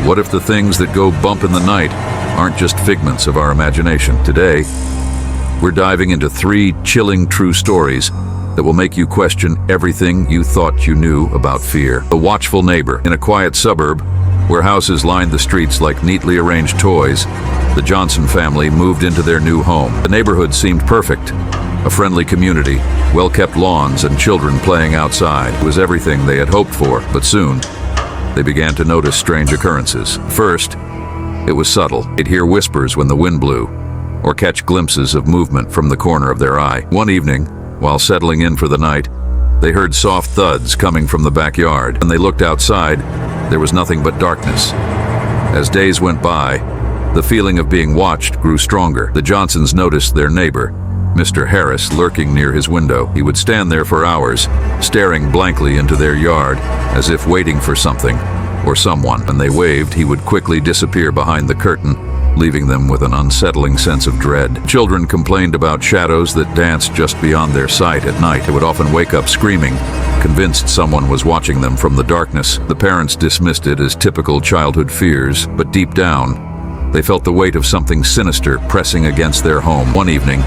What if the things that go bump in the night aren't just figments of our imagination? Today, we're diving into 3 chilling true stories that will make you question everything you thought you knew about fear. The watchful neighbor. In a quiet suburb, where houses lined the streets like neatly arranged toys, the Johnson family moved into their new home. The neighborhood seemed perfect. A friendly community, well-kept lawns, and children playing outside. It was everything they had hoped for, but soon, they began to notice strange occurrences. First, it was subtle. They'd hear whispers when the wind blew, or catch glimpses of movement from the corner of their eye. One evening, while settling in for the night, they heard soft thuds coming from the backyard. When they looked outside, there was nothing but darkness. As days went by, the feeling of being watched grew stronger. The Johnsons noticed their neighbor, Mr. Harris, lurking near his window. He would stand there for hours, staring blankly into their yard, as if waiting for something or someone. When they waved, he would quickly disappear behind the curtain, leaving them with an unsettling sense of dread. Children complained about shadows that danced just beyond their sight at night. They would often wake up screaming, convinced someone was watching them from the darkness. The parents dismissed it as typical childhood fears, but deep down, they felt the weight of something sinister pressing against their home. One evening,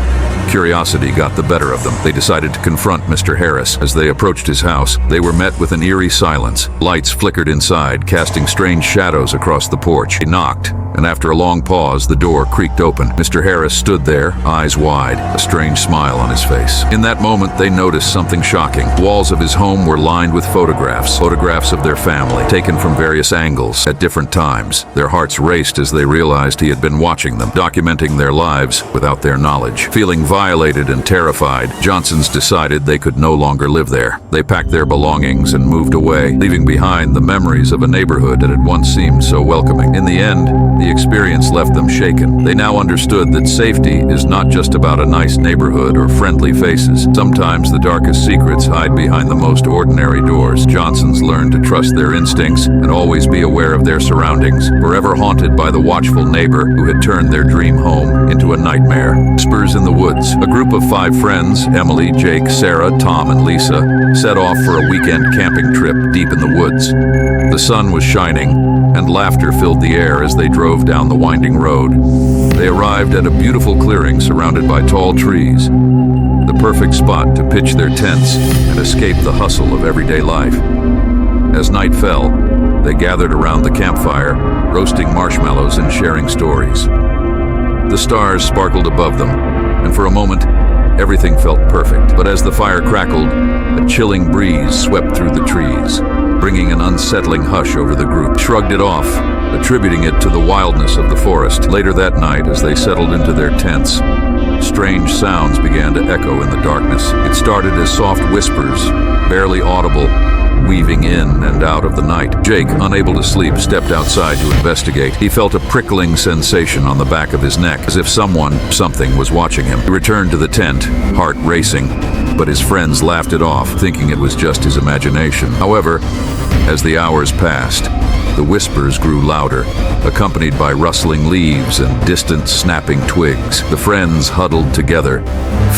curiosity got the better of them. They decided to confront Mr. Harris. As they approached his house, they were met with an eerie silence. Lights flickered inside, casting strange shadows across the porch. They knocked, and after a long pause, the door creaked open. Mr. Harris stood there, eyes wide, a strange smile on his face. In that moment, they noticed something shocking. The walls of his home were lined with photographs of their family, taken from various angles at different times. Their hearts raced as they realized he had been watching them, documenting their lives without their knowledge. Feeling violated and terrified, Johnsons decided they could no longer live there. They packed their belongings and moved away, leaving behind the memories of a neighborhood that had once seemed so welcoming. In the end, the experience left them shaken. They now understood that safety is not just about a nice neighborhood or friendly faces. Sometimes the darkest secrets hide behind the most ordinary doors. Johnsons learned to trust their instincts and always be aware of their surroundings, forever haunted by the watchful neighbor who had turned their dream home into a nightmare. Whispers in the woods. A group of 5 friends, Emily, Jake, Sarah, Tom, and Lisa, set off for a weekend camping trip deep in the woods. The sun was shining, and laughter filled the air as they drove down the winding road. They arrived at a beautiful clearing surrounded by tall trees, the perfect spot to pitch their tents and escape the hustle of everyday life. As night fell, they gathered around the campfire, roasting marshmallows and sharing stories. The stars sparkled above them, and for a moment, everything felt perfect. But as the fire crackled, a chilling breeze swept through the trees, bringing an unsettling hush over the group. Shrugged it off, attributing it to the wildness of the forest. Later that night, as they settled into their tents, strange sounds began to echo in the darkness. It started as soft whispers, barely audible, weaving in and out of the night. Jake, unable to sleep, stepped outside to investigate. He felt a prickling sensation on the back of his neck, as if something was watching him. He returned to the tent, heart racing, but his friends laughed it off, thinking it was just his imagination. However, as the hours passed, the whispers grew louder, accompanied by rustling leaves and distant snapping twigs. The friends huddled together,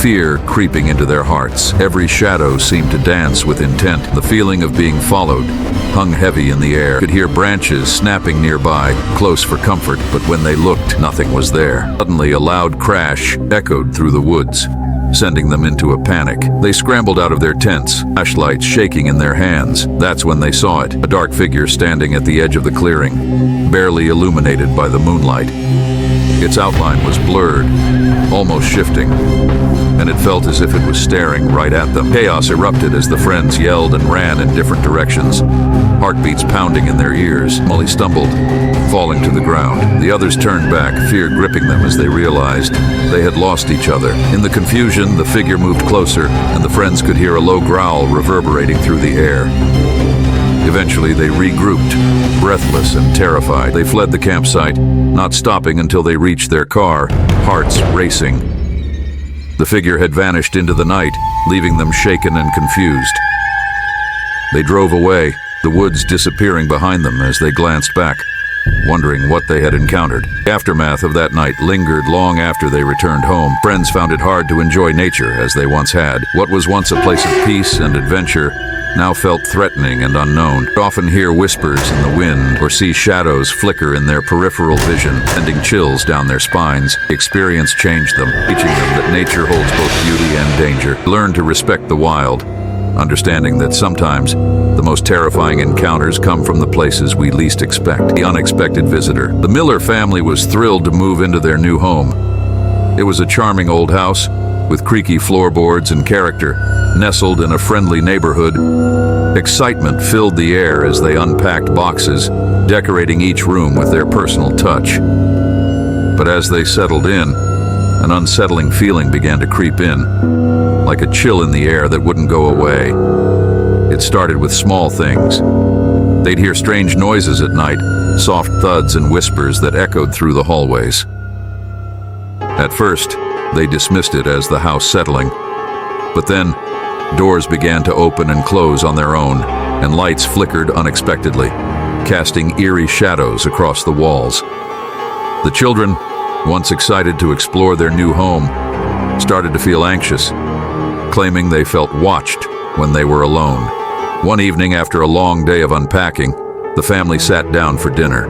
fear creeping into their hearts. Every shadow seemed to dance with intent. The feeling of being followed hung heavy in the air. Could hear branches snapping nearby, close for comfort, but when they looked, nothing was there. Suddenly, a loud crash echoed through the woods, sending them into a panic. They scrambled out of their tents, flashlights shaking in their hands. That's when they saw it, a dark figure standing at the edge of the clearing, barely illuminated by the moonlight. Its outline was blurred, almost shifting, and it felt as if it was staring right at them. Chaos erupted as the friends yelled and ran in different directions, heartbeats pounding in their ears. Molly stumbled, falling to the ground. The others turned back, fear gripping them as they realized they had lost each other. In the confusion, the figure moved closer, and the friends could hear a low growl reverberating through the air. Eventually, they regrouped, breathless and terrified. They fled the campsite, not stopping until they reached their car, hearts racing. The figure had vanished into the night, leaving them shaken and confused. They drove away, the woods disappearing behind them as they glanced back, wondering what they had encountered. The aftermath of that night lingered long after they returned home. Friends found it hard to enjoy nature as they once had. What was once a place of peace and adventure now felt threatening and unknown. They often hear whispers in the wind or see shadows flicker in their peripheral vision, sending chills down their spines. The experience changed them, teaching them that nature holds both beauty and danger. Learn to respect the wild, understanding that sometimes the most terrifying encounters come from the places we least expect. The unexpected visitor. The Miller family was thrilled to move into their new home. It was a charming old house with creaky floorboards and character, nestled in a friendly neighborhood. Excitement filled the air as they unpacked boxes, decorating each room with their personal touch. But as they settled in, an unsettling feeling began to creep in, like a chill in the air that wouldn't go away. It started with small things. They'd hear strange noises at night, soft thuds and whispers that echoed through the hallways. At first, they dismissed it as the house settling. But then, doors began to open and close on their own, and lights flickered unexpectedly, casting eerie shadows across the walls. The children, once excited to explore their new home, started to feel anxious, claiming they felt watched when they were alone. One evening, after a long day of unpacking, the family sat down for dinner.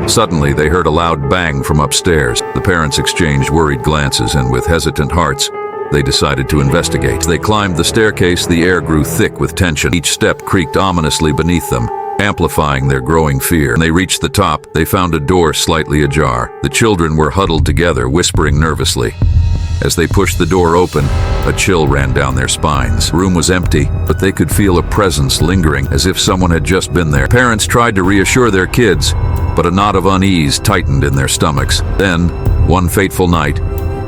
Suddenly, they heard a loud bang from upstairs. The parents exchanged worried glances, and with hesitant hearts, they decided to investigate. As they climbed the staircase, the air grew thick with tension. Each step creaked ominously beneath them, amplifying their growing fear. When they reached the top, they found a door slightly ajar. The children were huddled together, whispering nervously. As they pushed the door open, a chill ran down their spines. The room was empty, but they could feel a presence lingering, as if someone had just been there. Parents tried to reassure their kids, but a knot of unease tightened in their stomachs. Then, one fateful night,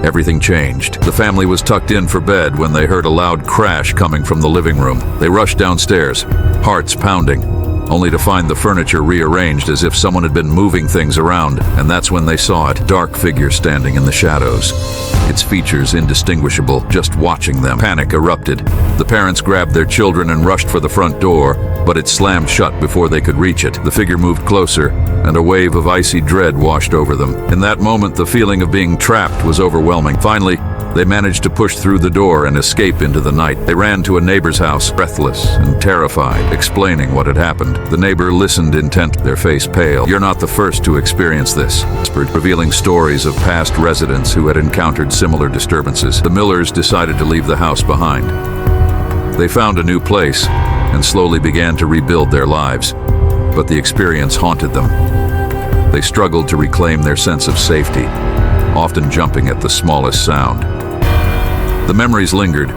everything changed. The family was tucked in for bed when they heard a loud crash coming from the living room. They rushed downstairs, hearts pounding, only to find the furniture rearranged as if someone had been moving things around. And that's when they saw it, a dark figure standing in the shadows, its features indistinguishable just watching them. Panic erupted. The parents grabbed their children and rushed for the front door, but it slammed shut before they could reach it. The figure moved closer, and a wave of icy dread washed over them. In that moment, the feeling of being trapped was overwhelming. Finally, they managed to push through the door and escape into the night. They ran to a neighbor's house, breathless and terrified, explaining what had happened. The neighbor listened intently, their face pale. "You're not the first to experience this," he whispered, revealing stories of past residents who had encountered similar disturbances. The Millers decided to leave the house behind. They found a new place and slowly began to rebuild their lives, but the experience haunted them. They struggled to reclaim their sense of safety, often jumping at the smallest sound. The memories lingered,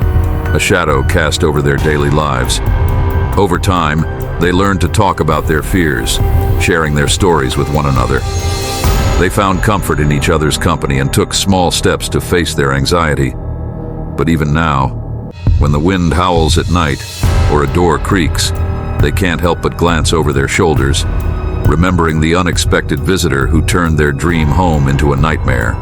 a shadow cast over their daily lives. Over time, they learned to talk about their fears, sharing their stories with one another. They found comfort in each other's company and took small steps to face their anxiety. But even now, when the wind howls at night or a door creaks, they can't help but glance over their shoulders, remembering the unexpected visitor who turned their dream home into a nightmare.